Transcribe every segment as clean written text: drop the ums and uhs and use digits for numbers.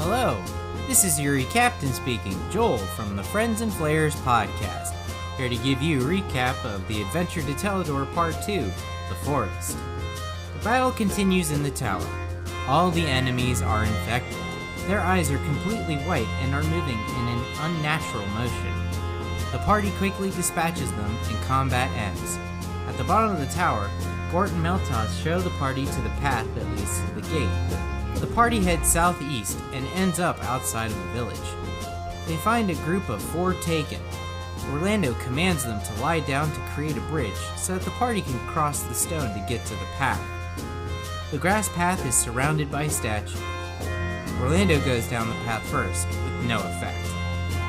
Hello, this is Yuri Captain speaking, Joel from the Friends and Flayers podcast, here to give you a recap of the Adventure to Telador Part 2, The Forest. The battle continues in the tower. All the enemies are infected. Their eyes are completely white and are moving in an unnatural motion. The party quickly dispatches them and combat ends. At the bottom of the tower, Gort and Meltoth show the party to the path that leads to the gate. The party heads southeast and ends up outside of the village. They find a group of 4 taken. Orlando commands them to lie down to create a bridge so that the party can cross the stone to get to the path. The grass path is surrounded by statues. Orlando goes down the path first, with no effect.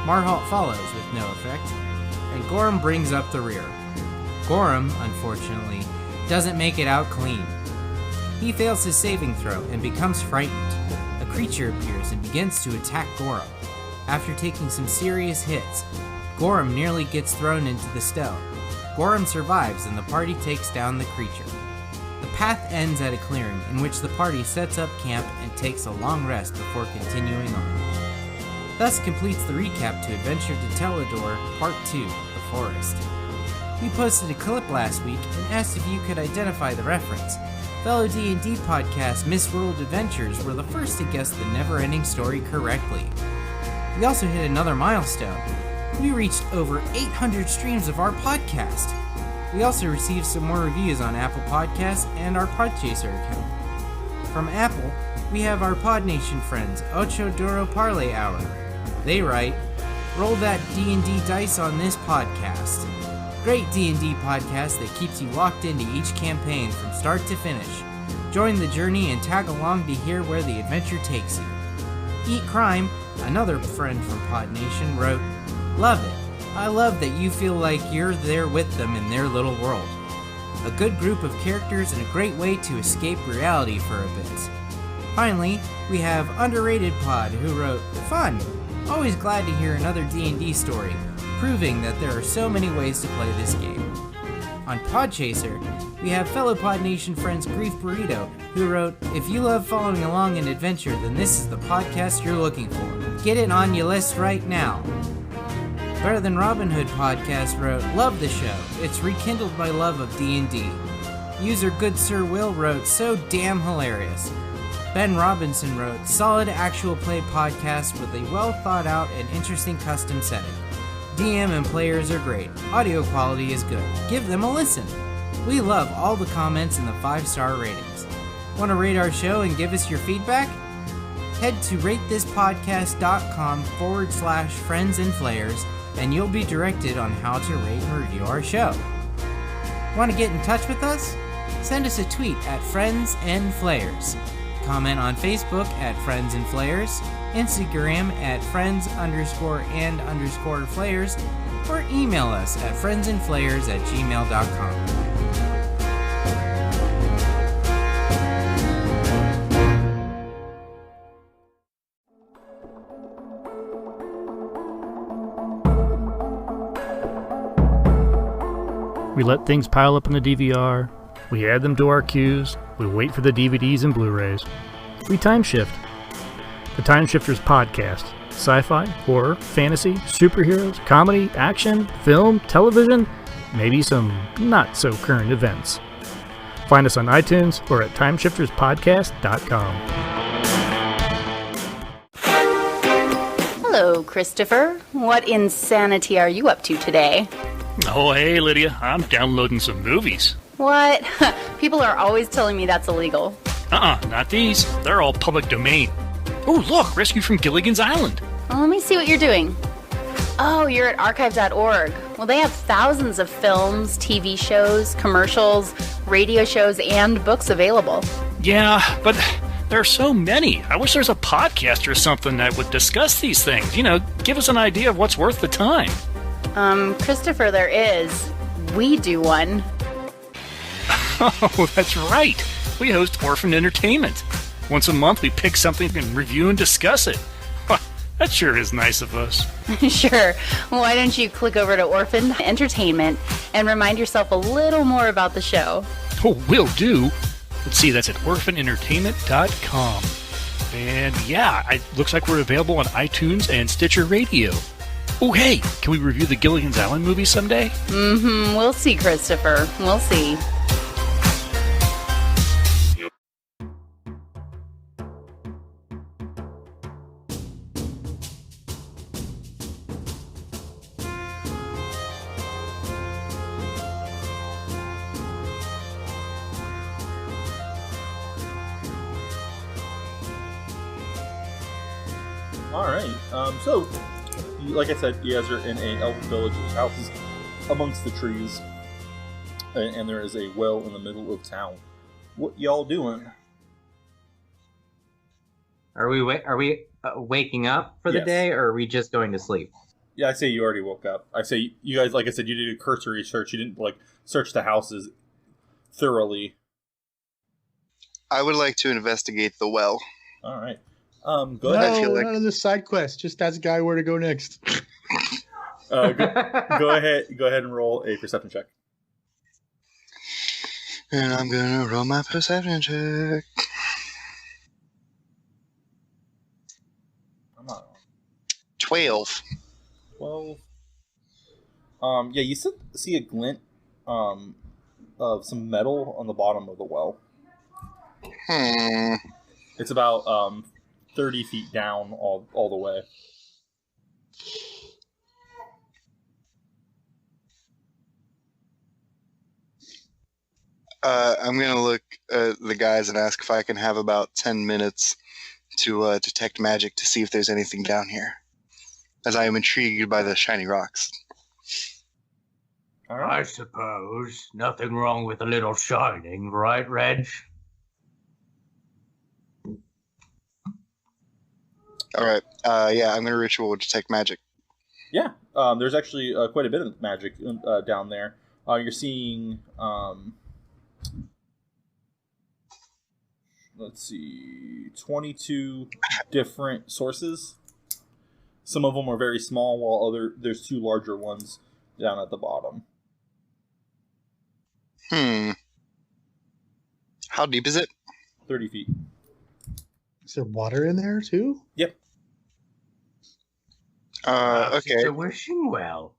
Marhalt follows with no effect, and Gorham brings up the rear. Gorham, unfortunately, doesn't make it out clean. He fails his saving throw and becomes frightened. A creature appears and begins to attack Gorham. After taking some serious hits, Gorham nearly gets thrown into the stone. Gorham survives and the party takes down the creature. The path ends at a clearing in which the party sets up camp and takes a long rest before continuing on. Thus completes the recap to Adventure to Telador Part 2, The Forest. We posted a clip last week and asked if you could identify the reference. Fellow D&D podcast Mistworld Adventures were the first to guess the never-ending story correctly. We also hit another milestone. We reached over 800 streams of our podcast. We also received some more reviews on Apple Podcasts and our Podchaser account. From Apple, we have our PodNation friends, Ocho Duro Parlay Hour. They write, "Roll that D&D dice on this podcast. Great D&D podcast that keeps you locked into each campaign from start to finish. Join the journey and tag along to hear where the adventure takes you." Eat Crime, another friend from PodNation, wrote, "Love it. I love that you feel like you're there with them in their little world. A good group of characters and a great way to escape reality for a bit." Finally, we have Underrated Pod, who wrote, "Fun. Always glad to hear another D&D story, proving that there are so many ways to play this game." On Podchaser, we have fellow PodNation friends Grief Burrito, who wrote, "If you love following along in adventure, then this is the podcast you're looking for. Get it on your list right now." Better Than Robin Hood podcast wrote, "Love the show. It's rekindled my love of D&D." User Good Sir Will wrote, "So damn hilarious." Ben Robinson wrote, "Solid actual play podcast with a well thought out and interesting custom setting. DM and players are great. Audio quality is good. Give them a listen." We love all the comments and the 5-star ratings. Want to rate our show and give us your feedback? Head to ratethispodcast.com/friends and flayers and you'll be directed on how to rate and review our show. Want to get in touch with us? Send us a tweet at Friends and Flayers. Comment on Facebook at Friends and Flayers, Instagram at friends_and_flayers, or email us at friendsandflayers@gmail.com. We let things pile up in the DVR, we add them to our queues, we wait for the DVDs and Blu-rays. We time shift. The Time Shifters podcast. Sci-fi, horror, fantasy, superheroes, comedy, action, film, television, maybe some not-so-current events. Find us on iTunes or at timeshifterspodcast.com. Hello, Christopher. What insanity are you up to today? Oh, hey, Lydia. I'm downloading some movies. What? People are always telling me that's illegal. Not these. They're all public domain. Oh, look, Rescue from Gilligan's Island. Well, let me see what you're doing. Oh, you're at archive.org. Well, they have thousands of films, TV shows, commercials, radio shows, and books available. Yeah, but there are so many. I wish there's a podcast or something that would discuss these things. You know, give us an idea of what's worth the time. Christopher, there is. We do one. Oh, that's right. We host Orphan Entertainment. Once a month, we pick something and review and discuss it. That sure is nice of us. Sure. Why don't you click over to Orphan Entertainment and remind yourself a little more about the show? Oh, will do. Let's see, that's at orphanentertainment.com. And yeah, it looks like we're available on iTunes and Stitcher Radio. Oh, hey, can we review the Gilligan's Island movie someday? We'll see, Christopher. We'll see. Alright, so, like I said, you guys are in a elf village. The house is amongst the trees, and there is a well in the middle of town. What y'all doing? Are we waking up for the Yes. day, or are we just going to sleep? Yeah, I say you already woke up. I say you guys, like I said, you did a cursory search. You didn't, search the houses thoroughly. I would like to investigate the well. Alright. Go ahead. I feel like- none of this side quest. Just ask guy where to go next. Go ahead and roll a perception check. And I'm gonna roll my perception check. I'm not 12. 12. Yeah, you see a glint of some metal on the bottom of the well. It's about 30 feet down all the way. I'm gonna look at the guys and ask if I can have about 10 minutes to detect magic to see if there's anything down here, as I am intrigued by the shiny rocks. All right. I suppose. Nothing wrong with a little shining, right, Reg? Alright, yeah, I'm gonna ritual detect magic. Yeah, there's actually quite a bit of magic down there. You're seeing, let's see, 22 different sources. Some of them are very small, while there's two larger ones down at the bottom. How deep is it? 30 feet. Is there water in there too? Yep. Okay. It's a wishing well.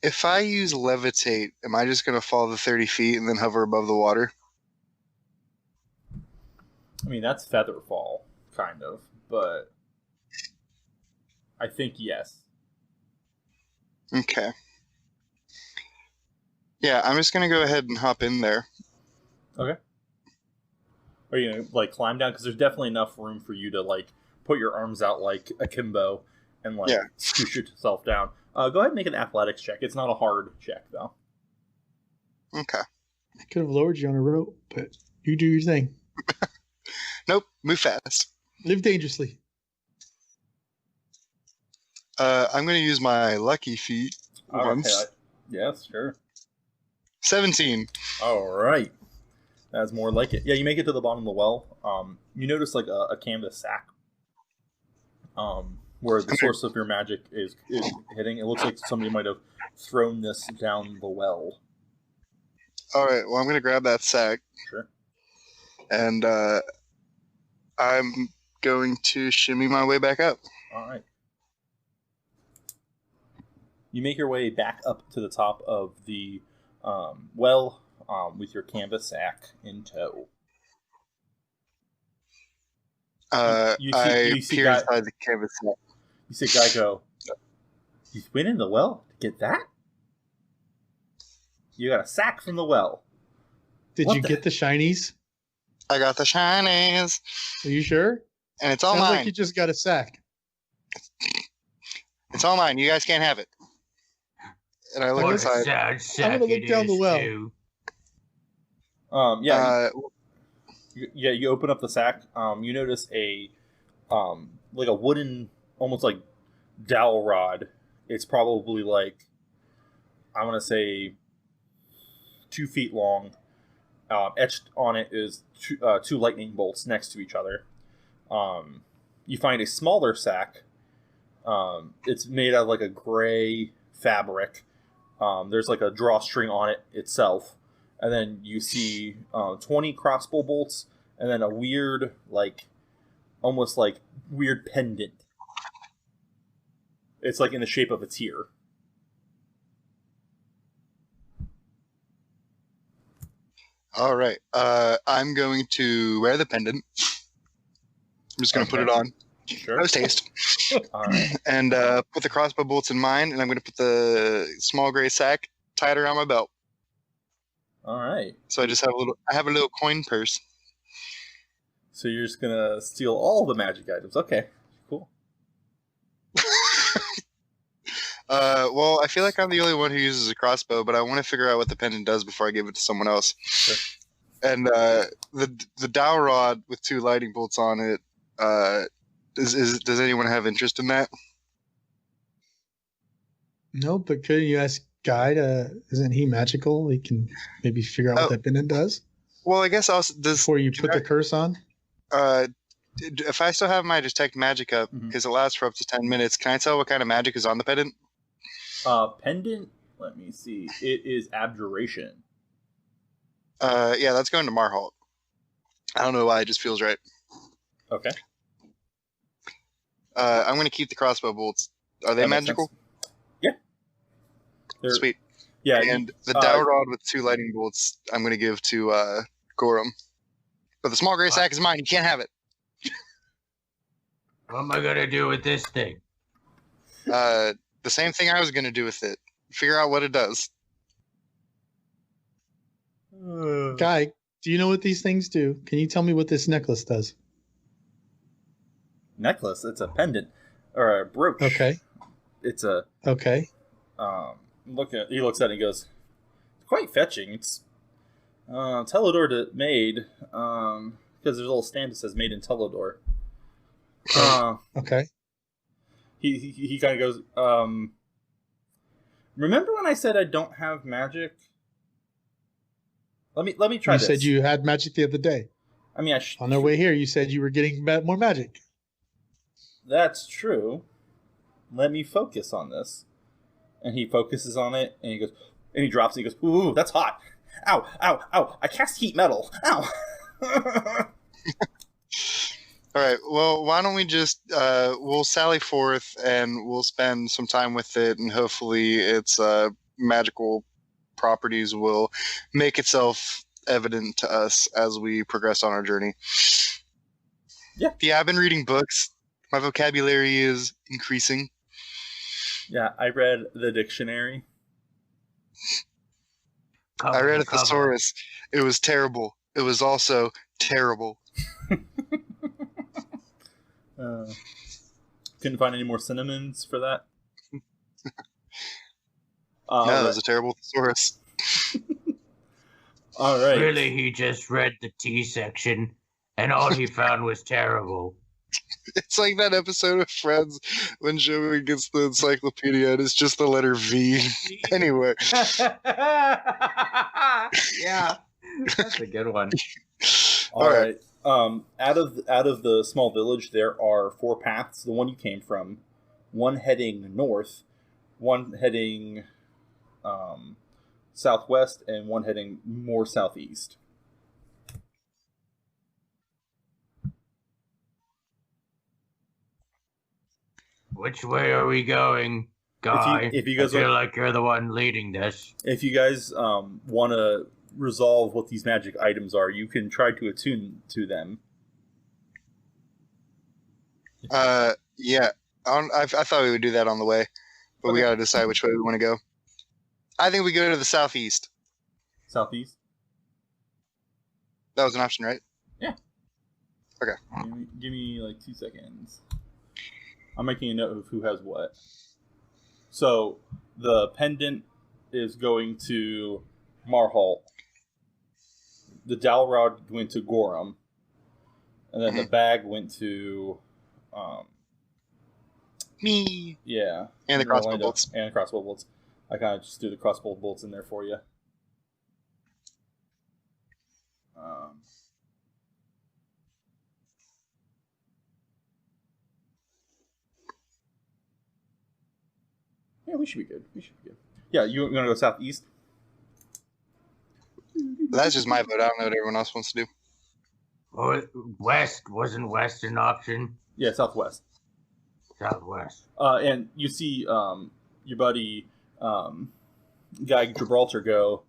If I use levitate, am I just gonna fall the 30 feet and then hover above the water? I mean, that's Featherfall, kind of, but I think yes. Okay. Yeah, I'm just gonna go ahead and hop in there. Okay. Are you gonna climb down? Because there's definitely enough room for you to put your arms out like akimbo and scoosh yourself down. Go ahead and make an athletics check. It's not a hard check though. Okay. I could have lowered you on a rope, but you do your thing. Nope, move fast. Live dangerously. I'm gonna use my lucky feet once. Okay. Yes, sure. 17. All right. That's more like it. Yeah, you make it to the bottom of the well. You notice a canvas sack. Where the source of your magic is hitting. It looks like somebody might have thrown this down the well. Alright, well, I'm gonna grab that sack. Sure. And I'm going to shimmy my way back up. All right. You make your way back up to the top of the well with your canvas sack in tow. I see peer guy- inside the canvas sack. You see a guy go, "You went in the well to get that? You got a sack from the well." Did What you the- get the shinies? I got the shinies, Are you sure? and it's all Sounds mine. like you just got a sack. It's all mine. You guys can't have it. And I look What a inside. sad sack I'm gonna look it down the is, well. too. Yeah. You open up the sack. You notice a wooden, almost like dowel rod. It's probably I want to say 2 feet long. Etched on it is two lightning bolts next to each other. You find a smaller sack. It's made out of a gray fabric. There's like a drawstring on it itself, and then you see 20 crossbow bolts, and then a weird, like, almost like weird pendant. It's like in the shape of a tear. All right. I'm going to wear the pendant. I'm just going to put it on. Sure. Nose taste. All right. And put the crossbow bolts in mine, and I'm going to put the small gray sack tied around my belt. All right. So I just have a little coin purse. So you're just gonna steal all the magic items. Okay. Cool. Well, I feel like I'm the only one who uses a crossbow, but I want to figure out what the pendant does before I give it to someone else. Sure. And the dowel rod with 2 lightning bolts on it. Does anyone have interest in that? No, but could you ask Guy isn't he magical? He can maybe figure out what that pendant does. Well, I guess before you put the curse on. If I still have my detect magic up, because it lasts for up to 10 minutes, can I tell what kind of magic is on the pendant? Pendant. Let me see. It is abjuration. Yeah, that's going to Marhalt. I don't know why, it just feels right. Okay. I'm going to keep the crossbow bolts. Are they magical? Yeah. They're, Sweet. Yeah. And the dowel rod with 2 lightning bolts, I'm going to give to Gorham. But the small gray sack is mine. You can't have it. What am I gonna do with this thing? The same thing I was going to do with it. Figure out what it does. Guy, do you know what these things do? Can you tell me what this necklace does? Necklace? It's a pendant. Or a brooch. Okay. It's a... Okay. He looks at it and goes, it's quite fetching. It's Telador made, because there's a little stamp that says made in Telador. Okay. He kind of goes, remember when I said I don't have magic? Let me try you this. You said you had magic the other day. I mean, on our way here, you said you were getting more magic. That's true. Let me focus on this. And he focuses on it, and he goes, and he drops it. He goes, "Ooh, that's hot! Ow, ow, ow! I cast heat metal! Ow!" All right. Well, why don't we just we'll sally forth and we'll spend some time with it, and hopefully its magical properties will make itself evident to us as we progress on our journey. Yeah. Yeah, I've been reading books. My vocabulary is increasing. Yeah, I read the dictionary. I read a thesaurus. It was terrible. It was also terrible. Couldn't find any more synonyms for that. No, it was a terrible thesaurus. All right. Really, he just read the T section, and all he found was terrible. It's like that episode of Friends when Joey gets the encyclopedia and it's just the letter V. Anyway. Yeah, that's a good one. All right. Out of the small village, there are 4 paths. The one you came from, one heading north, one heading southwest, and one heading more southeast. Which way are we going, Guy? If you guys I feel like you're the one leading this. If you guys want to resolve what these magic items are, you can try to attune to them. Yeah. I thought we would do that on the way, but we got to decide which way we want to go. I think we go to the southeast. Southeast? That was an option, right? Yeah. Okay. Give me like 2 seconds. I'm making a note of who has what. So, the pendant is going to Marhalt. The dowel rod went to Gorham. And then the bag went to... me. Yeah. And the crossbow bolts. And the crossbow bolts. I kind of just threw the crossbow bolts in there for you. Yeah, we should be good. Yeah, you want to go southeast? That's just my vote. I don't know what everyone else wants to do. Oh, wasn't west an option? Yeah, southwest. Southwest. And you see your buddy Guy Gibraltar go.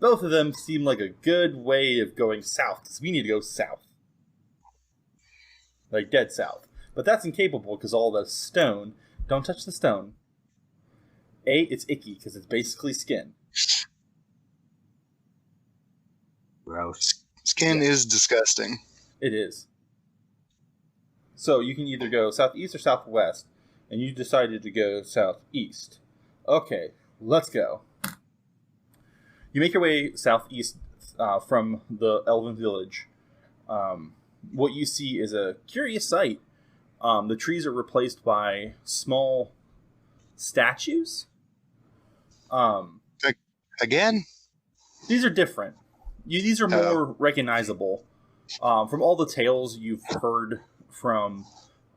Both of them seem like a good way of going south, because we need to go south. Like dead south. But that's incapable because all the stone. Don't touch the stone. It's icky because it's basically skin. Gross. Skin is disgusting. It is. So you can either go southeast or southwest, and you decided to go southeast. Okay, let's go. You make your way southeast from the Elven village. What you see is a curious sight. The trees are replaced by small statues. Again? These are different. These are more recognizable. From all the tales you've heard from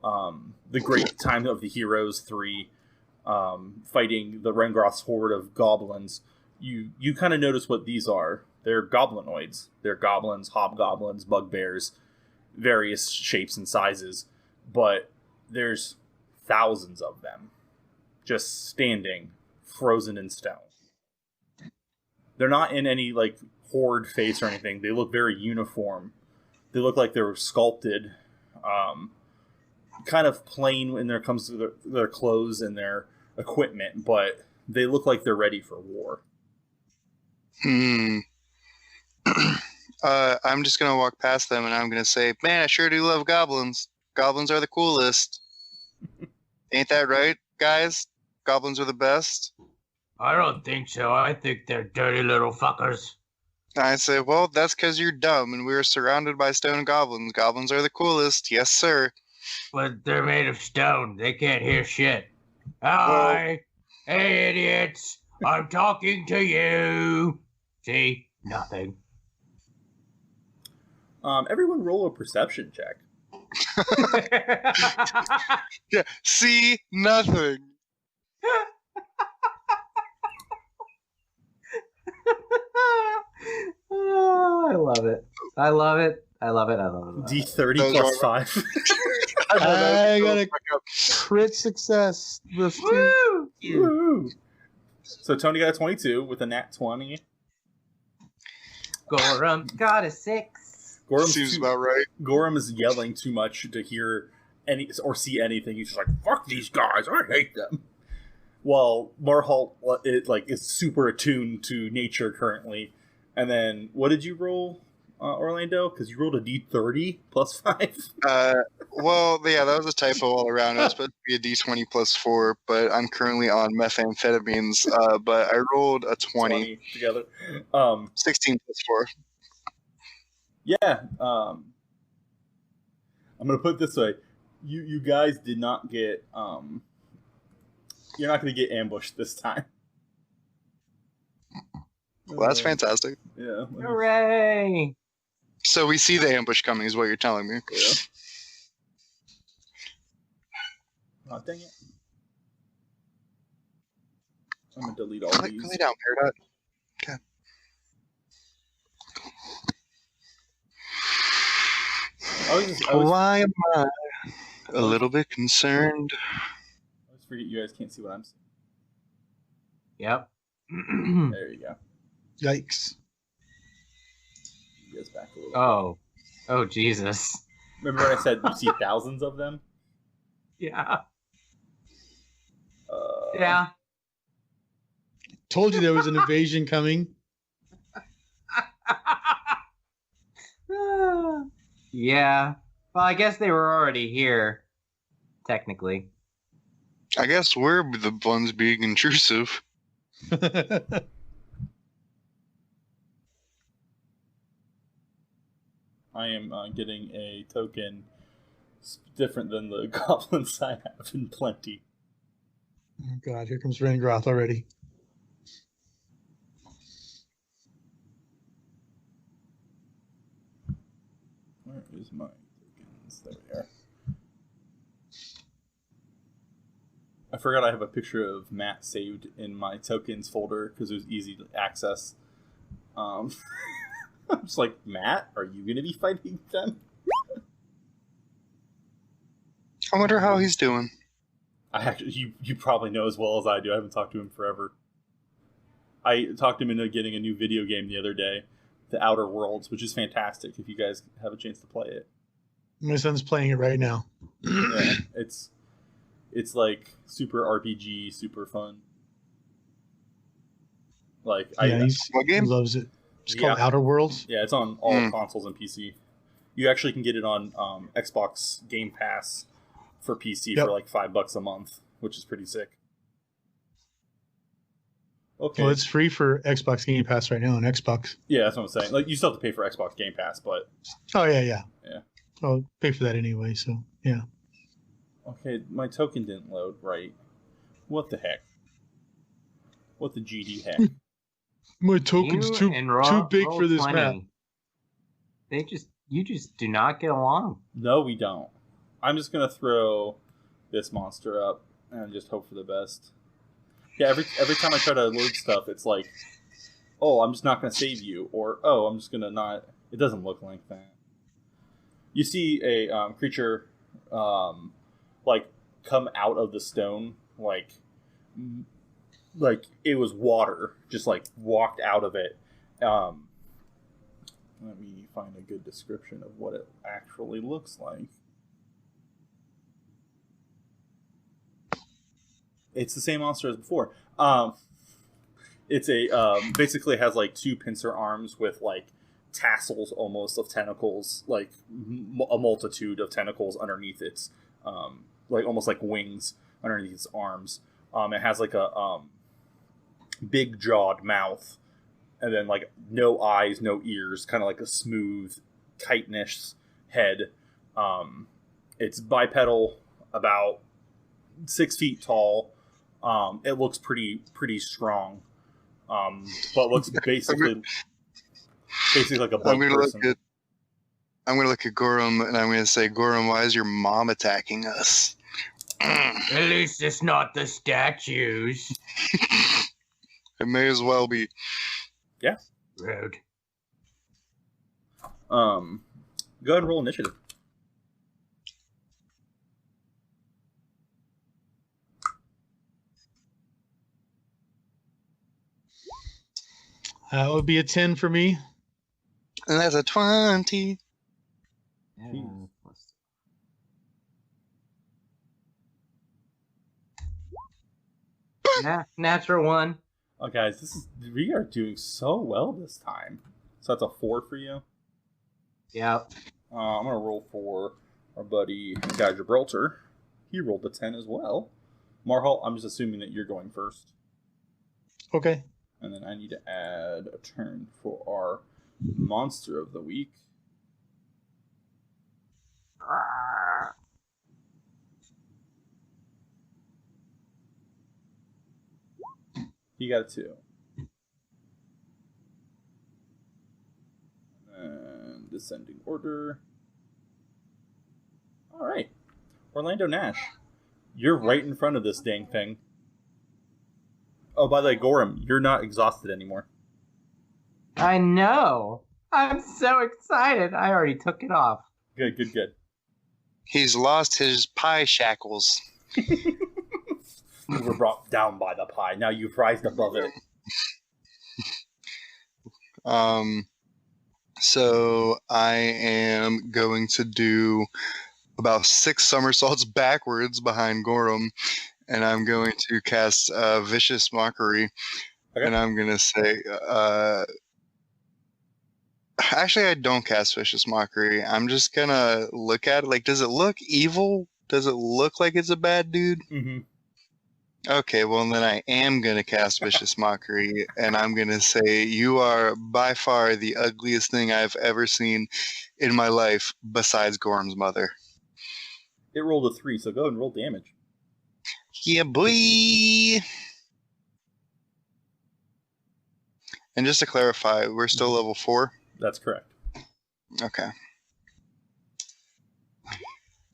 the great time of the Heroes 3, fighting the Rengroth's horde of goblins, you kind of notice what these are. They're goblinoids. They're goblins, hobgoblins, bugbears, various shapes and sizes. But there's thousands of them just standing, frozen in stone. They're not in any, like, horde face or anything. They look very uniform. They look like they were sculpted, kind of plain when it comes to their clothes and their equipment, but they look like they're ready for war. I'm just going to walk past them and I'm going to say, man, I sure do love goblins. Goblins are the coolest. Ain't that right, guys? Goblins are the best. I don't think so. I think they're dirty little fuckers. I say, well, that's because you're dumb and we're surrounded by stone goblins. Goblins are the coolest. Yes, sir. But they're made of stone. They can't hear shit. Hi. Hey, idiots. I'm talking to you. See? Nothing. Everyone roll a perception check. Yeah, see? Nothing. Oh, I love it. I love it. I love it. I love it. D30 Those plus are- 5. I got a crit success. Woo! Woo! So Tony got a 22 with a nat 20. Gorham's got a 6. Seems about right. Gorham is yelling too much to hear any or see anything. He's just like, "Fuck these guys! I hate them." While Marhalt is super attuned to nature currently. And then, what did you roll, Orlando? Because you rolled a D30 plus 5. Well, yeah, that was a typo all around. It was supposed to be a D20 plus 4, but I'm currently on methamphetamines. But I rolled a 20 together. 16 plus 4. Yeah. I'm gonna put it this way: you guys did not get. You're not gonna get ambushed this time. Well, that's fantastic. Yeah. Hooray! So we see the ambush coming, is what you're telling me. Yeah. Oh, dang it. I'm gonna delete all these. Lay down, Peridot. Okay. I always Why am I a little bit concerned? forget you guys can't see what I'm seeing. Yep. There you go. Yikes. You guys back a little. Oh, Jesus. Remember when I said you see thousands of them? Yeah. Yeah. Told you there was an invasion coming. Yeah. Well, I guess they were already here, technically. I guess we're the ones being intrusive. I am getting a token different than the goblins I have in plenty. Oh god, here comes Rengroth already. Where is my tokens? There we are. I forgot I have a picture of Matt saved in my tokens folder because it was easy to access. I'm just like, Matt, are you going to be fighting them? I wonder how he's doing. You probably know as well as I do. I haven't talked to him forever. I talked him into getting a new video game the other day, The Outer Worlds, which is fantastic if you guys have a chance to play it. My son's playing it right now. Yeah, it's like super RPG, super fun. Like he loves it. It's called Outer Worlds. Yeah, it's on all consoles and PC. You actually can get it on Xbox Game Pass for PC for like $5 a month, which is pretty sick. Okay. Well, it's free for Xbox Game Pass right now on Xbox. Yeah, that's what I'm saying. Like, you still have to pay for Xbox Game Pass, but... Oh, yeah. Yeah. I'll pay for that anyway, so, yeah. Okay, my token didn't load right. What the heck? What the GD heck? My token's too big for this map. You just do not get along. No, we don't. I'm just gonna throw this monster up and just hope for the best. Yeah, every time I try to load stuff, it's like, oh, I'm just not gonna save you, or oh, I'm just gonna not. It doesn't look like that. You see a creature, like come out of the stone, like it was water, just like walked out of it. Let me find a good description of what it actually looks like. It's the same monster as before. It's basically has like two pincer arms with like tassels almost of tentacles, like a multitude of tentacles underneath its, like almost like wings underneath its arms. It has like a big jawed mouth, and then like no eyes, no ears, kind of like a smooth chitinous head. It's bipedal, about 6 feet tall. It looks pretty strong, but looks basically like a bug person. I'm gonna look at Gorham and I'm gonna say, Gorham, why is your mom attacking us? At least it's not the statues. It may as well be. Yeah. Rude. Go ahead and roll initiative. It would be a 10 for me. And that's a 20. Natural 1. Oh, guys, we are doing so well this time. So that's a 4 for you. Yep. I'm gonna roll for our buddy Guy Gibraltar. He rolled a 10 as well. Marhalt, I'm just assuming that you're going first. Okay. And then I need to add a turn for our monster of the week. He got a 2. And descending order. Alright. Orlando Nash. You're right in front of this dang thing. Oh, by the way, Gorham, you're not exhausted anymore. I know. I'm so excited. I already took it off. Good. He's lost his pie shackles. You were brought down by the pie. Now you've rised above it. So I am going to do about 6 somersaults backwards behind Gorham, and I'm going to cast Vicious Mockery. Okay. And I'm going to say... actually, I don't cast Vicious Mockery. I'm just going to look at it. Like, does it look evil? Does it look like it's a bad dude? Mm-hmm. Okay, well, then I am going to cast Vicious Mockery, and I'm going to say, you are by far the ugliest thing I've ever seen in my life besides Gorham's mother. It rolled a 3, so go ahead and roll damage. Yeah, boy! And just to clarify, we're still level 4? That's correct. Okay.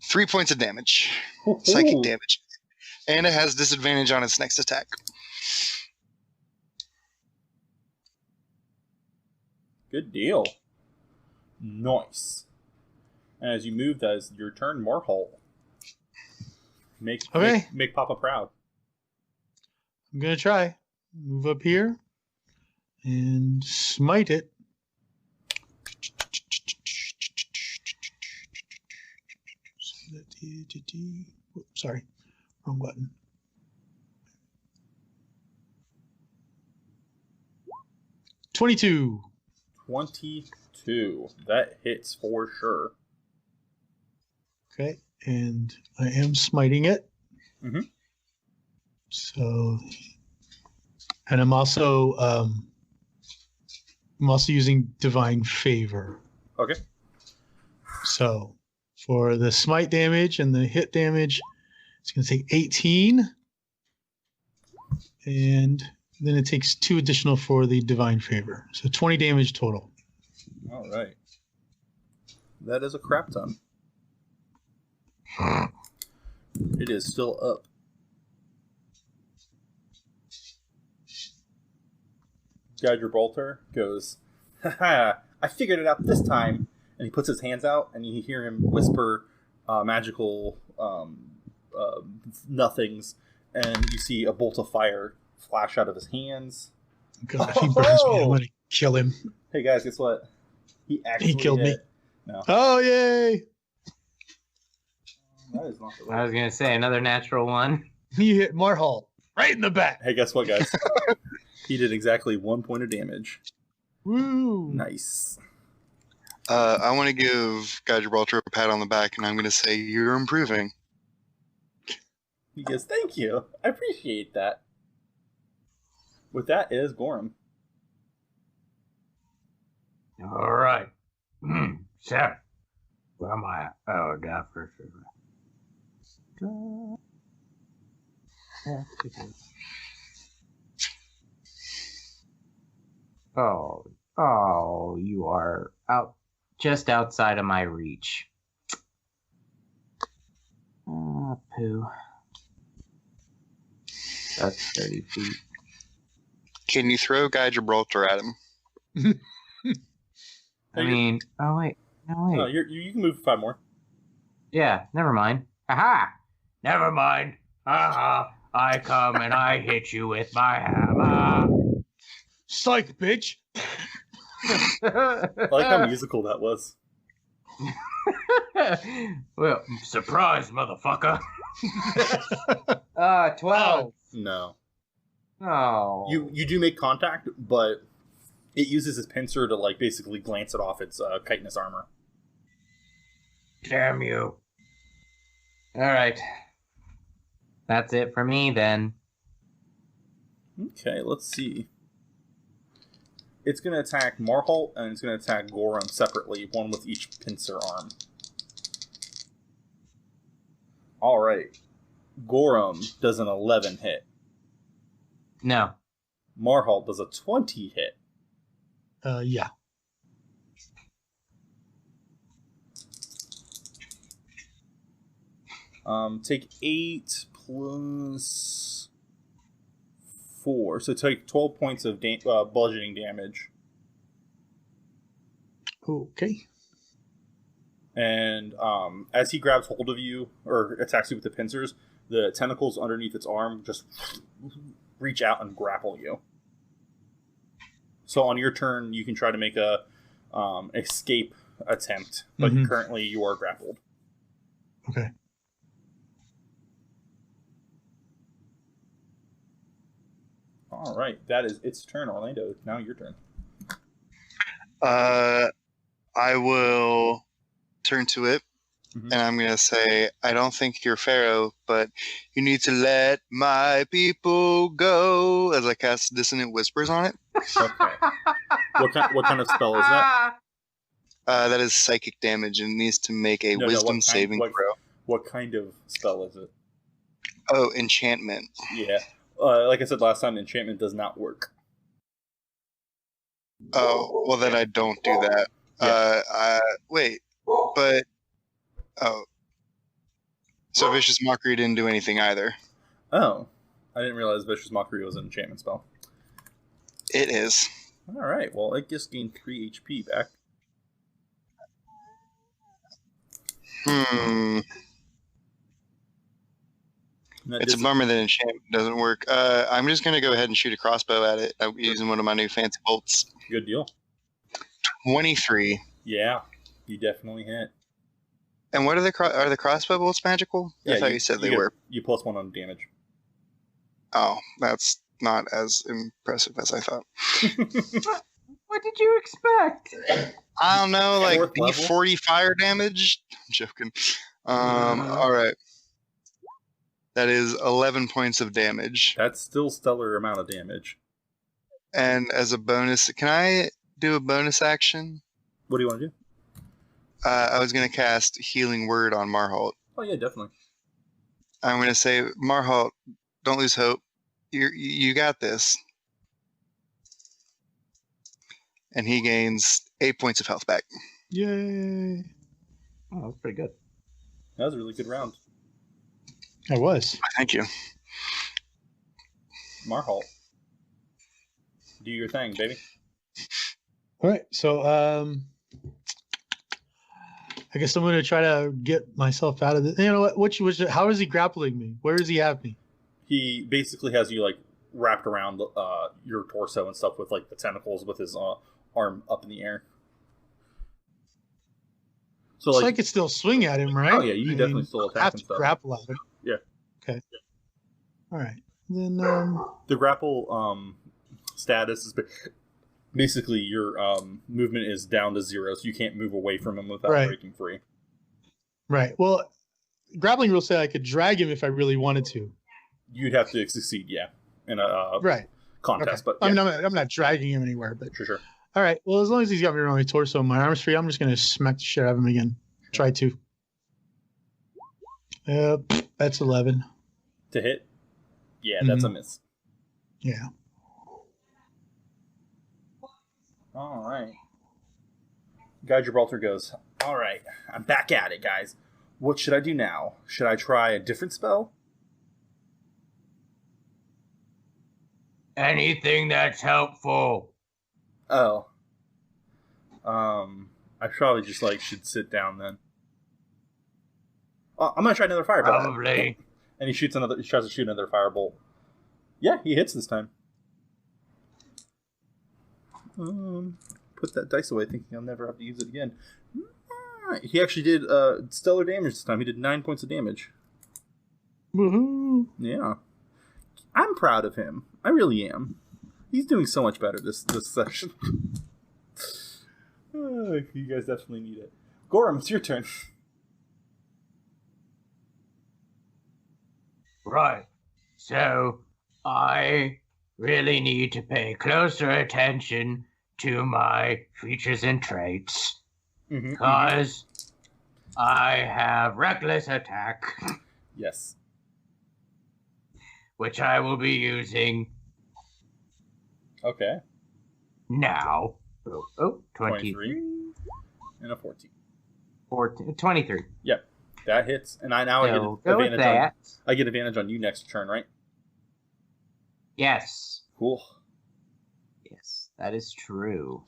3 points of damage. Psychic damage. And it has disadvantage on its next attack. Good deal. Nice. And as you move, that is your turn, Marhalt. Make Papa proud. I'm going to try. Move up here and smite it. Oops, sorry, wrong button. $22. 22. That hits for sure. Okay, and I am smiting it. Mm-hmm. So, and I'm also using Divine Favor. Okay. So, for the smite damage and the hit damage, it's going to take 18. And then it takes 2 additional for the Divine Favor. So 20 damage total. All right. That is a crap ton. It is still up. Guy Gibraltar goes, haha, I figured it out this time. And he puts his hands out, and you hear him whisper magical nothings, and you see a bolt of fire flash out of his hands. Gosh, he burns me. I'm going to kill him. Hey guys, guess what? He killed me. No. Oh, yay! That is not the I was going to say another natural one. He hit Marhalt right in the back. Hey, guess what, guys? He did exactly 1 point of damage. Woo! Nice. I want to give Guy Gibraltar a pat on the back, and I'm going to say, you're improving. He goes, thank you. I appreciate that. With that is Gorham. All right. So, where am I at? Oh, down first. Oh, you are just outside of my reach. Poo. That's 30 feet. Can you throw Guy Gibraltar at him? I mean, oh wait, no wait. No, you can move 5 more. Yeah, never mind. Aha! Never mind. I come and I hit you with my hammer. Psych, bitch! I like how musical that was. Well, surprise, motherfucker. 12. No. Oh. You do make contact, but it uses his pincer to like basically glance it off its chitinous armor. Damn you. Alright. That's it for me then. Okay, let's see. It's going to attack Marhalt, and it's going to attack Gorham separately, one with each pincer arm. Alright. Gorham does an 11 hit. No. Marhalt does a 20 hit. Yeah. Take 8 plus 4. So take 12 points of bludgeoning damage. Okay. And as he grabs hold of you, or attacks you with the pincers, the tentacles underneath its arm just reach out and grapple you. So on your turn, you can try to make a escape attempt, but currently you are grappled. Okay. All right, that is its turn, Orlando. Now your turn. I will turn to it, and I'm going to say, I don't think you're Pharaoh, but you need to let my people go, as I cast Dissonant Whispers on it. Okay. What kind of spell is that? That is psychic damage, and it needs to make a wisdom saving throw. What kind of spell is it? Oh, enchantment. Yeah. Like I said last time, enchantment does not work. Oh, well then I don't do that. Yeah. Wait, but... Oh. So Vicious Mockery didn't do anything either. Oh, I didn't realize Vicious Mockery was an enchantment spell. It is. All right. Well, it just gained 3 HP back. It's a bummer that enchantment doesn't work. I'm just going to go ahead and shoot a crossbow at it using one of my new fancy bolts. Good deal. 23. Yeah, you definitely hit. And what are the crossbow bolts magical? Yeah, I thought you said they were. You +1 on damage. Oh, that's not as impressive as I thought. What did you expect? I don't know, like Fourth level? D40 fire damage? I'm joking. All right. That is 11 points of damage. That's still stellar amount of damage. And as a bonus, can I do a bonus action? What do you want to do? I was going to cast Healing Word on Marholt. Oh yeah, definitely. I'm going to say, Marholt, don't lose hope. You got this. And he gains 8 points of health back. Yay. Oh, that's pretty good. That was a really good round. I was. Thank you. Marholt, do your thing, baby. All right. So I guess I'm going to try to get myself out of this. You know what? How is he grappling me? Where does he have me? He basically has you like wrapped around your torso and stuff with like the tentacles with his arm up in the air. So So I could still swing at him, right? Oh yeah, you can definitely still attack I have and to stuff. grapple at him. Yeah. Okay. All right. Then The grapple status is basically your movement is down to 0, so you can't move away from him without Right. breaking free. right. Well, grappling rule said I could drag him if I really wanted to. You'd have to succeed, yeah, in a Right. contest. Okay. But yeah, I'm not dragging him anywhere, but sure. all right. Well, as long as he's got me around my torso and my arms free, I'm just going to smack the shit out of him again. Try to. That's 11. To hit, yeah, that's a miss. Yeah. All right. Guy Gibraltar goes, all right, I'm back at it, guys. What should I do now? Should I try a different spell? Anything that's helpful. Oh. I probably just should sit down then. I'm gonna try another firebolt. Probably. And he tries to shoot another firebolt. Yeah, he hits this time. Put that dice away, thinking I'll never have to use it again. He actually did stellar damage this time. He did 9 points of damage. Woohoo. Yeah. I'm proud of him. I really am. He's doing so much better this session. You guys definitely need it. Gorham, it's your turn. Right. So, I really need to pay closer attention to my features and traits. Because I have Reckless Attack, Yes. which I will be using Okay. now. 23. 23 and a 14. 23. Yep. That hits. And I now So, get go with advantage on, that. I get advantage on you next turn, right? Yes. Cool. Yes, that is true.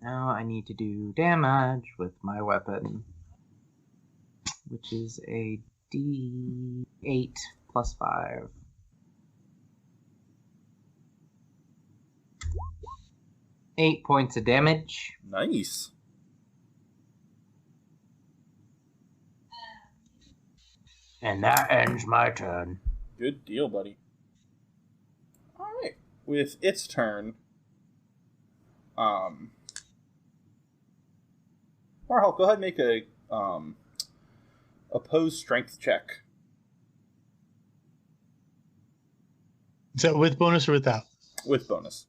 Now I need to do damage with my weapon, which is a D8 plus 5. Eight points of damage. Nice. And that ends my turn. Good deal, buddy. All right. With its turn, Marhal, go ahead and make a opposed strength check. Is that with bonus or without? With bonus.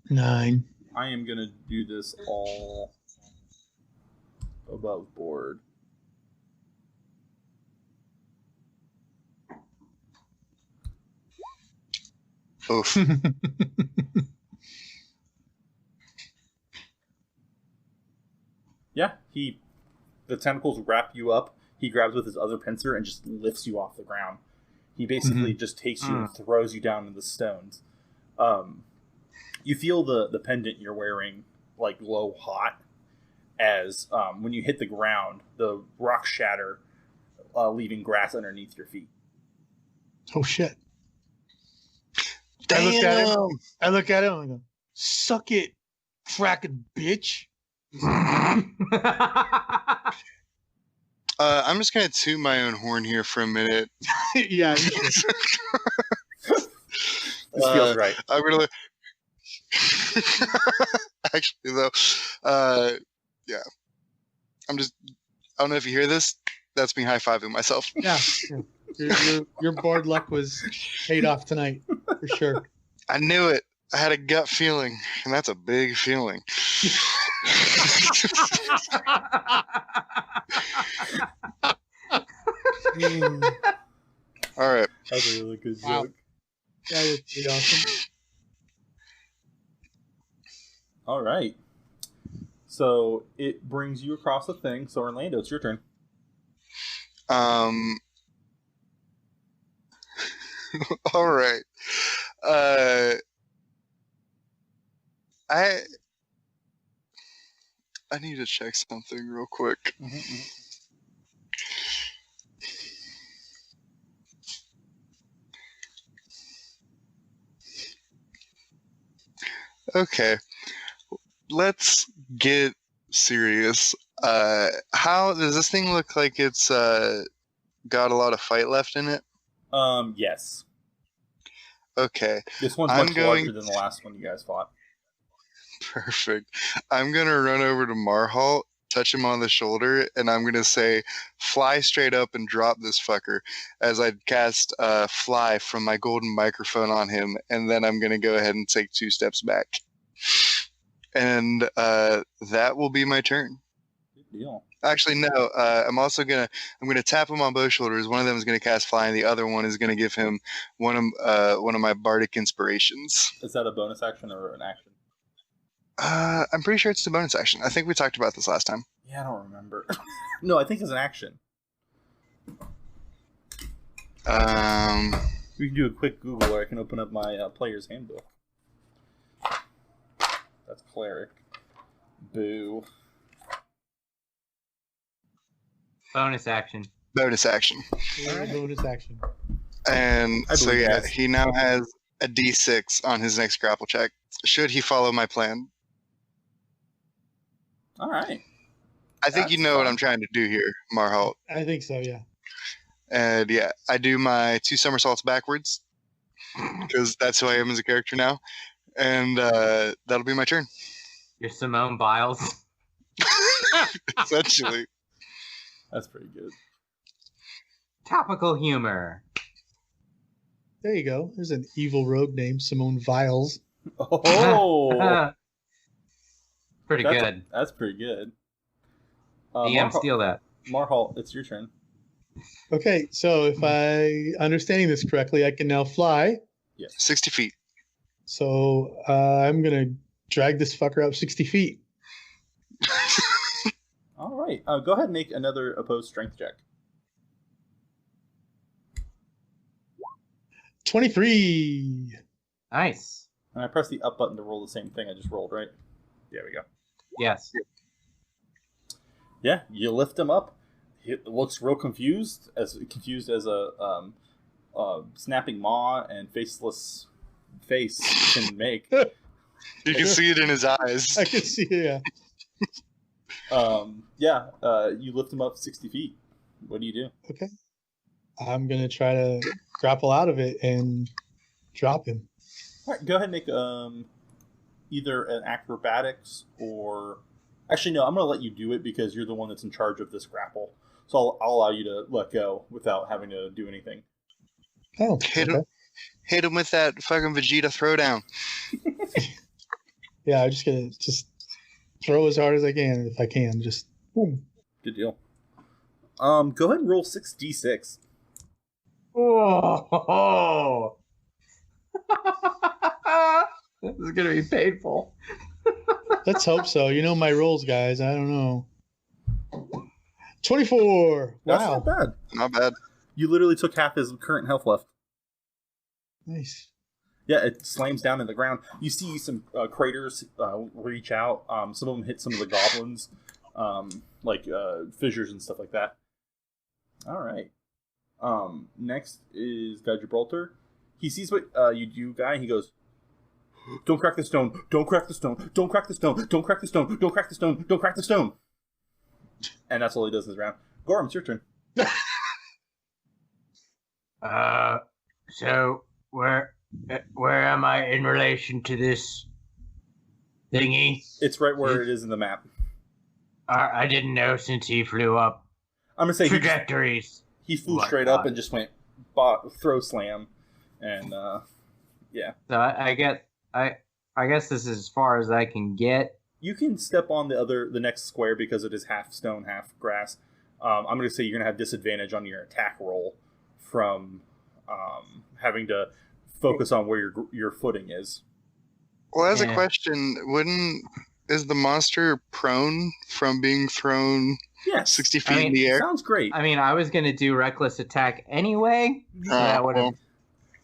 Nine. I am going to do this all above board. Oof. The tentacles wrap you up. He grabs with his other pincer and just lifts you off the ground. He basically just takes you and throws you down in the stones. You feel the pendant you're wearing like glow hot as when you hit the ground, the rocks shatter, leaving grass underneath your feet. Oh shit! Damn. I look at him and I go, "Suck it, fracking bitch." I'm just gonna toot my own horn here for a minute. Yeah. This feels right. I'm gonna. Actually, though, yeah. I don't know if you hear this. That's me high-fiving myself. Yeah. Your board luck was paid off tonight for sure. I knew it. I had a gut feeling, and that's a big feeling. All right. That's a really good Wow. joke. That was pretty awesome. All right. So it brings you across the thing. So Orlando, it's your turn. All right. I need to check something real quick. Okay. Let's get serious. How does this thing look like it's got a lot of fight left in it? Yes. Okay. This one's much larger than the last one you guys fought. Perfect. I'm going to run over to Marhalt, touch him on the shoulder, and I'm going to say, fly straight up and drop this fucker, as I cast fly from my golden microphone on him, and then I'm going to go ahead and take 2 steps back. And that will be my turn. Good deal. Actually, no. I'm gonna tap him on both shoulders. One of them is gonna cast fly, and the other one is gonna give him one of my bardic inspirations. Is that a bonus action or an action? I'm pretty sure it's the bonus action. I think we talked about this last time. Yeah, I don't remember. No, I think it's an action. We can do a quick Google, or I can open up my player's handbook. That's cleric. Boo. Bonus action. Bonus action. Bonus action. And I so believe yeah, this. he now has a D6 on his next grapple check. Should he follow my plan? All right. I think you That's know what fine. I'm trying to do here, Marhalt. I think so. Yeah. And yeah, I do my 2 somersaults backwards because that's who I am as a character now. And that'll be my turn. You're Simone Biles. Essentially. That's pretty good. Topical humor. There you go. There's an evil rogue named Simone Viles. Oh, Pretty good. That's pretty good. DM, steal that. Marhalt, it's your turn. Okay, so if I understanding this correctly, I can now fly. 60 feet. So I'm gonna drag this fucker up 60 feet. All right. Go ahead and make another opposed strength check. 23. Nice. And I press the up button to roll the same thing I just rolled, right? There we go. Yes. Yeah, you lift him up. He looks real confused as a snapping maw and faceless face can make. You can see it in his eyes. I can see it. Yeah. You lift him up 60 feet. What do you do? Okay. I'm gonna try to grapple out of it and drop him. All right, go ahead and make either an acrobatics or... Actually, no, I'm going to let you do it because you're the one that's in charge of this grapple. So I'll allow you to let go without having to do anything. Oh, Hit okay. him. Hit him with that fucking Vegeta throwdown. Yeah, I'm just gonna throw as hard as I can if I can. Just boom. Good deal. Go ahead and roll 6d6. Oh. This is gonna be painful. Let's hope so. You know my rolls, guys. I don't know. 24. That's Wow. not bad. Not bad. You literally took half his current health left. Nice. Yeah, it slams down in the ground. You see some craters reach out. Some of them hit some of the goblins, like fissures and stuff like that. All right. Next is Guy Gibraltar. He sees what you do, Guy. He goes, "Don't crack the stone! Don't crack the stone! Don't crack the stone! Don't crack the stone! Don't crack the stone! Don't crack the stone!" And that's all he does this round. Gorham, it's your turn. So where am I in relation to this thingy? It's right where it is in the map. I didn't know since he flew up. I'm gonna say Trajectories. he flew What straight up and just went throw slam, and yeah. So I guess this is as far as I can get. You can step on the next square because it is half stone, half grass. I'm going to say you're going to have disadvantage on your attack roll from having to focus on where your footing is. Well, as a Yeah. question, is the monster prone from being thrown Yes. 60 feet in the air? Sounds great. I mean, I was gonna do reckless attack anyway. So that would have.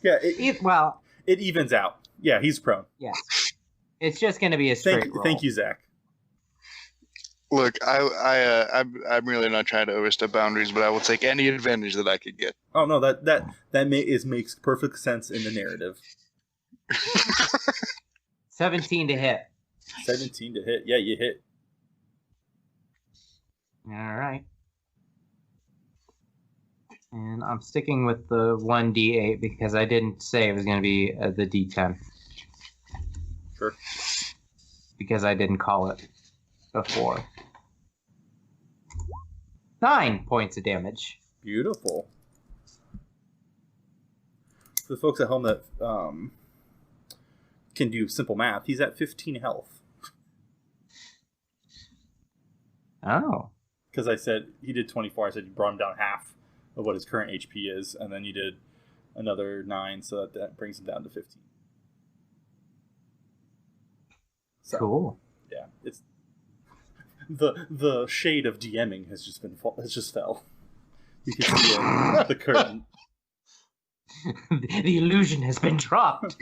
Yeah, it evens out. Yeah, he's prone. Yes. It's just gonna be a straight roll. Thank you, Zach. Look, I'm really not trying to overstep boundaries, but I will take any advantage that I could get. Oh no, that makes perfect sense in the narrative. 17 to hit. 17 to hit. Yeah, you hit. All right. And I'm sticking with the 1d8 because I didn't say it was going to be the d10. Sure. Because I didn't call it before. 9 points of damage. Beautiful. For the folks at home that can do simple math, he's at 15 health. Oh. Because I said he did 24. I said you brought him down half of what his current HP is, and then you did another 9, so that brings him down to 15. So, Cool. Yeah, it's the shade of DMing has just fell. You can see the curtain. The illusion has been dropped.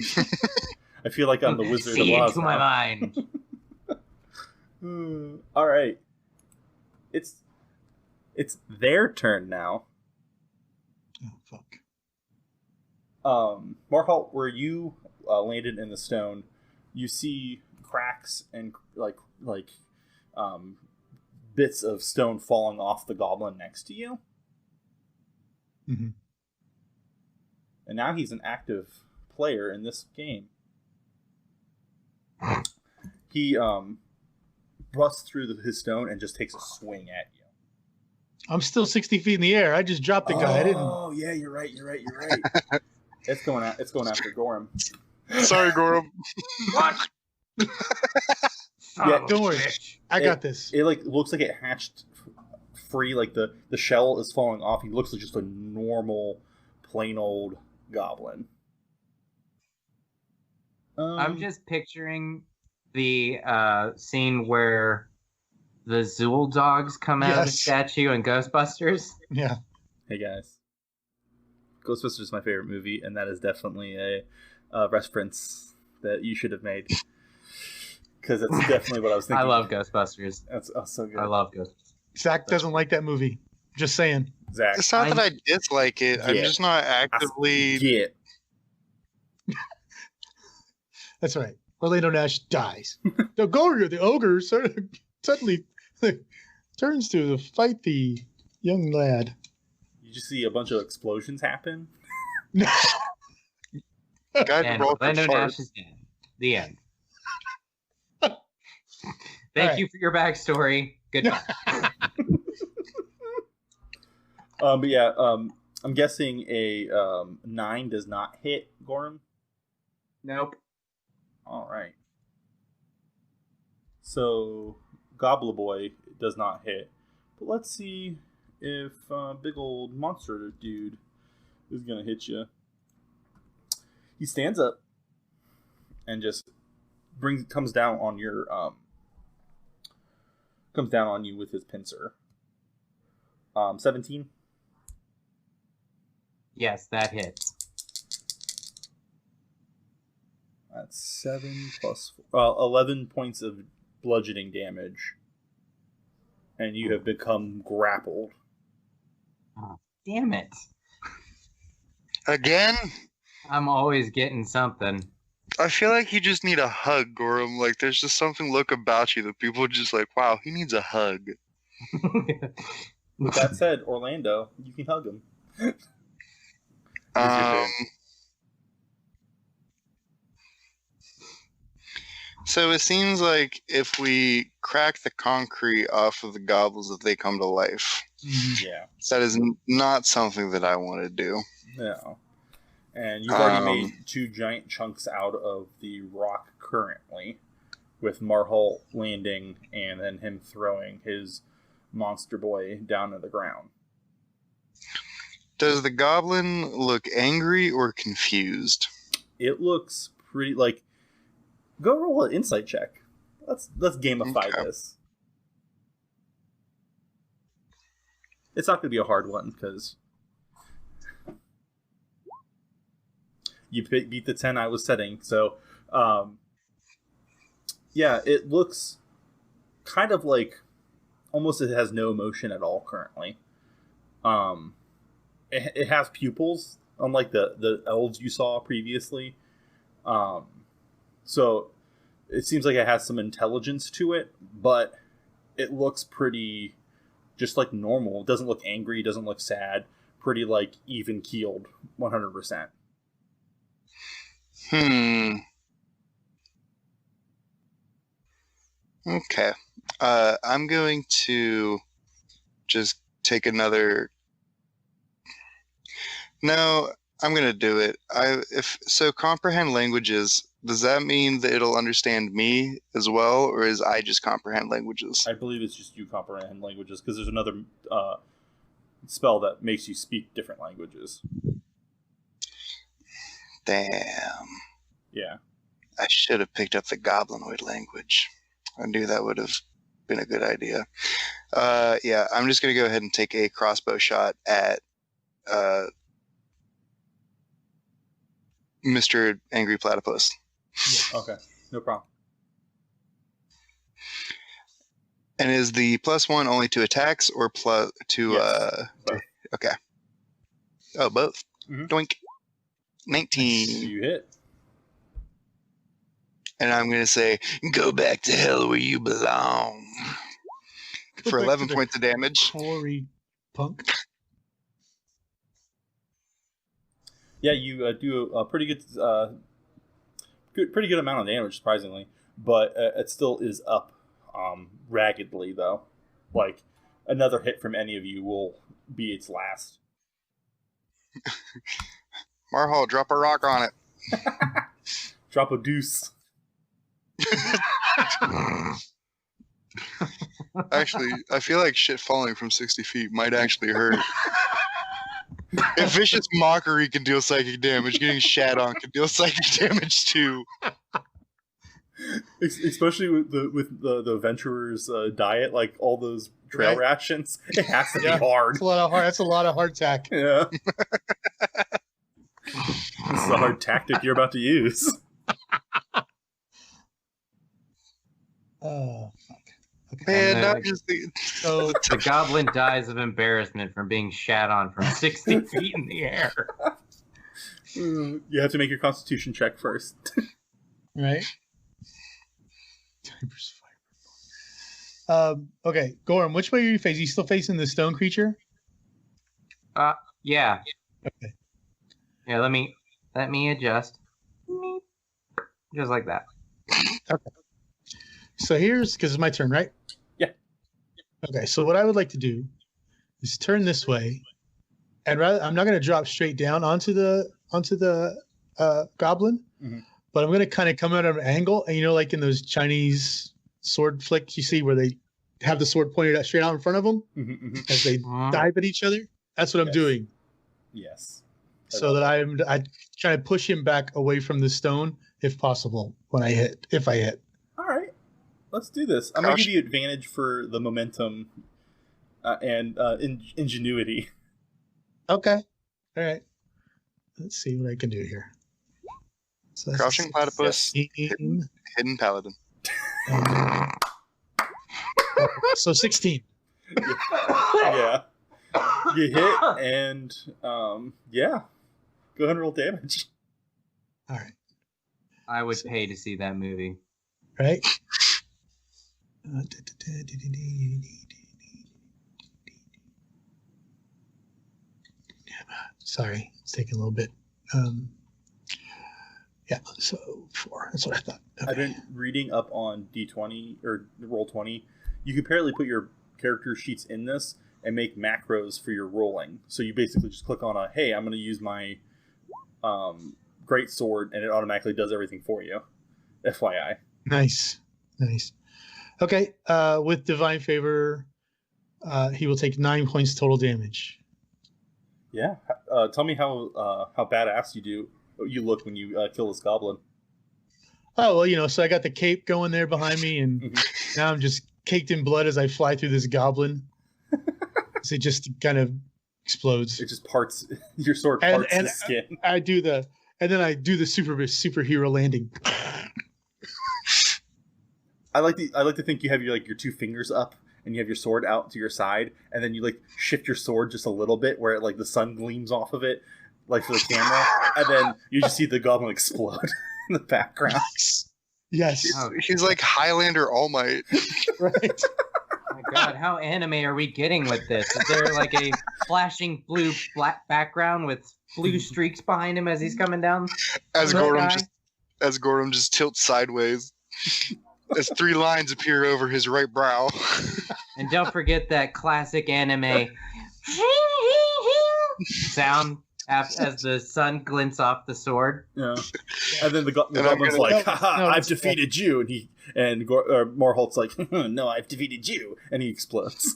I feel like I'm the Wizard See of Oz into now. my mind. All right, it's their turn now. Oh, fuck. Marhalt, where you landed in the stone, you see cracks and like bits of stone falling off the goblin next to you. Mm-hmm. And now he's an active player in this game. He busts through his stone and just takes a swing at you. I'm still 60 feet in the air. I just dropped the guy. I didn't. Oh yeah, you're right. It's going after Gorham. Sorry, Gorham. What? Yeah, don't worry. I got this. It like looks like it hatched free. Like the shell is falling off. He looks like just a normal, plain old goblin. I'm just picturing the scene where the Zool dogs come out of the Yes. statue in Ghostbusters. Yeah. Hey guys, Ghostbusters is my favorite movie, and that is definitely a reference that you should have made. Because that's definitely what I was thinking. I love Ghostbusters. That's so good. I love Ghostbusters. Zach doesn't like that movie. Just saying. Zach. It's not that I dislike it. I'm Yeah. just not actively. Yeah. That's right. Orlando Nash dies. The ogre suddenly turns to fight the young lad. You just see a bunch of explosions happen. Guy And roll for Orlando fart. Nash is dead. The end. Thank right. you for your backstory. Goodbye. But yeah, I'm guessing a 9 does not hit Gorham. Nope. All right. So Gobbler Boy does not hit. But let's see if big old monster dude is gonna hit you. He stands up and just comes down on you with his pincer. 17. Yes, that hits. That's 7 plus 11 points of bludgeoning damage. And you have become grappled. Oh, damn it. Again? I'm always getting something. I feel like you just need a hug, Gorham. Like, there's just something look about you that people are just like, wow, he needs a hug. With that said, Orlando, you can hug him. So it seems like if we crack the concrete off of the goblins, that they come to life. Yeah. That is not something that I want to do. No. And you've already made 2 giant chunks out of the rock currently, with Marhol landing and then him throwing his monster boy down to the ground. Does the goblin look angry or confused? It looks pretty like. Go roll an insight check. Let's gamify this. It's not going to be a hard one because you beat the 10 I was setting. So, yeah, it looks kind of like almost it has no emotion at all currently. It has pupils, unlike the elves you saw previously. So it seems like it has some intelligence to it, but it looks pretty just like normal. It doesn't look angry, it doesn't look sad. Pretty like even keeled, 100%. Okay. I'm going to just take another. No, I'm going to do it. Comprehend languages. Does that mean that it'll understand me as well, or is I just comprehend languages? I believe it's just you comprehend languages, because there's another spell that makes you speak different languages. Damn. Yeah. I should have picked up the goblinoid language. I knew that would have been a good idea. Yeah, I'm just going to go ahead and take a crossbow shot at Mr. Angry Platypus. Yeah. Okay, no problem. And is the +1 only to attacks or plus to Yes, both. Okay. Oh, both. Mhm. Doink. 19. You hit. And I'm going to say, go back to hell where you belong. Go For back 11 to the points of damage. Quarry punk. Yeah, you do a pretty good amount of damage, surprisingly, but it still is up raggedly, though. Like, another hit from any of you will be its last. Marhol, drop a rock on it. Drop a deuce. Actually, I feel like shit falling from 60 feet might actually hurt. If Vicious Mockery can deal psychic damage, getting shat on can deal psychic damage too. Especially with the adventurer's diet, like all those trail rations, it has to be hard. That's a lot of hardtack. Yeah. This is a hard tactic you're about to use. Oh, fuck. Okay. Man, not just the... So The goblin dies of embarrassment from being shat on from 60 feet in the air. You have to make your constitution check first. right. Okay, Gorham, which way are you facing? Are you still facing the stone creature? Yeah. Okay. Yeah, let me adjust. Just like that. Okay. So here's, because it's my turn, right? Yeah. Okay, so what I would like to do is turn this way, and I'm not going to drop straight down onto the goblin, but I'm going to kind of come out at an angle, and like in those Chinese sword flicks you see where they have the sword pointed out straight out in front of them as they dive at each other. That's what I'm doing. Yes. So that I try to push him back away from the stone if possible if I hit. All right. Let's do this. I'm going to give you advantage for the momentum and ingenuity. Okay. All right. Let's see what I can do here. So that's Crouching platypus, hidden paladin. So 16. Yeah. You hit, and yeah. Go ahead and roll damage. All right. I would pay to see that movie. Right. Sorry, it's taking a little bit. Yeah, so 4. That's what I thought. Okay. I've been reading up on D20 or Roll20. You can apparently put your character sheets in this and make macros for your rolling. So you basically just click on hey, I'm going to use my great sword, and it automatically does everything for you. FYI. Nice. Okay, with divine favor, he will take 9 points total damage. Yeah. Tell me how badass you look when you kill this goblin. Oh, well, so I got the cape going there behind me, and now I'm just caked in blood as I fly through this goblin. So it just kind of explodes. It just parts your sword parts his skin. I do the superhero landing. I like to think you have your 2 fingers up and you have your sword out to your side, and then you shift your sword just a little bit where the sun gleams off of it, for the camera, and then you just see the goblin explode in the background. Yes. He's like Highlander All Might. Right. Oh my God, how anime are we getting with this? Is there a flashing blue black background with blue streaks behind him as he's coming down? As Gordon just tilts sideways. As 3 lines appear over his right brow. And don't forget that classic anime sound as the sun glints off the sword. Yeah. And then the goblin's like, haha, I've defeated you. And Morholt's like, no, I've defeated you. And he explodes.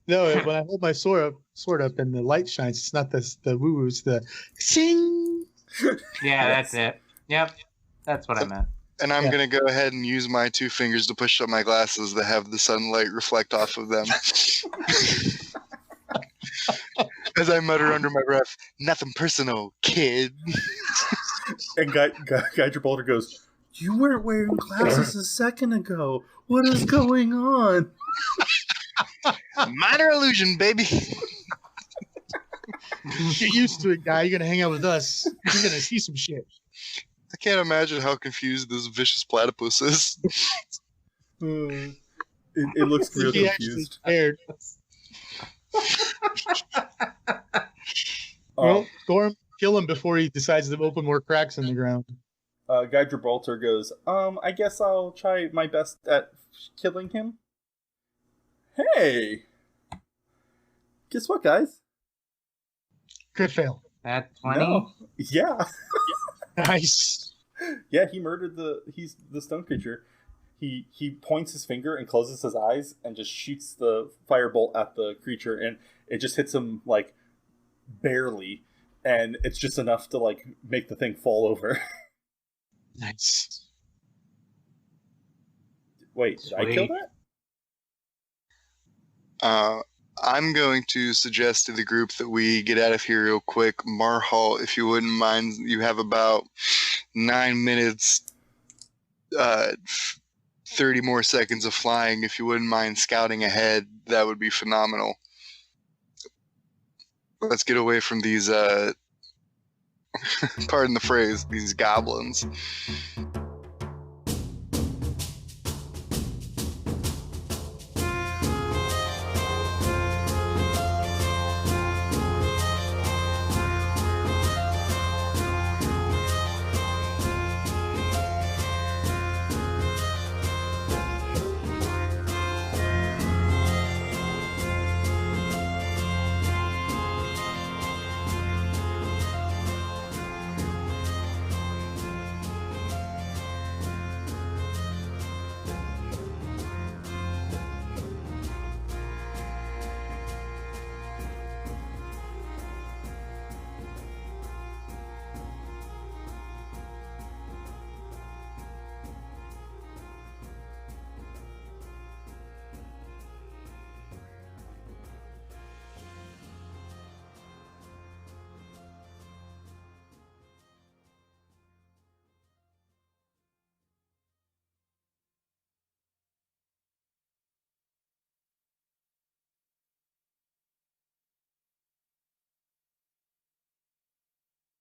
No, when I hold my sword up and the light shines, it's not the woo-woo, it's the sing. Yeah, that's it. Yep, that's what I meant. And I'm going to go ahead and use my 2 fingers to push up my glasses that have the sunlight reflect off of them. As I mutter under my breath, nothing personal, kid. And Guy Gibraltar goes, you weren't wearing glasses a second ago. What is going on? Minor illusion, baby. Get used to it, Guy. You're going to hang out with us. You're going to see some shit. I can't imagine how confused this vicious platypus is. It looks real confused. Well, Gorm, kill him before he decides to open more cracks in the ground. Guy Gibraltar goes, I guess I'll try my best at killing him. Hey! Guess what, guys? Crit fail. At 20? No. Yeah. Nice. Yeah, he murdered he's the stone creature. He points his finger and closes his eyes and just shoots the firebolt at the creature, and it just hits him barely, and it's just enough to make the thing fall over. Nice. Wait, did I kill that? I'm going to suggest to the group that we get out of here real quick. Marhal, if you wouldn't mind, you have about 9 minutes, 30 more seconds of flying. If you wouldn't mind scouting ahead, that would be phenomenal. Let's get away from these, pardon the phrase, these goblins.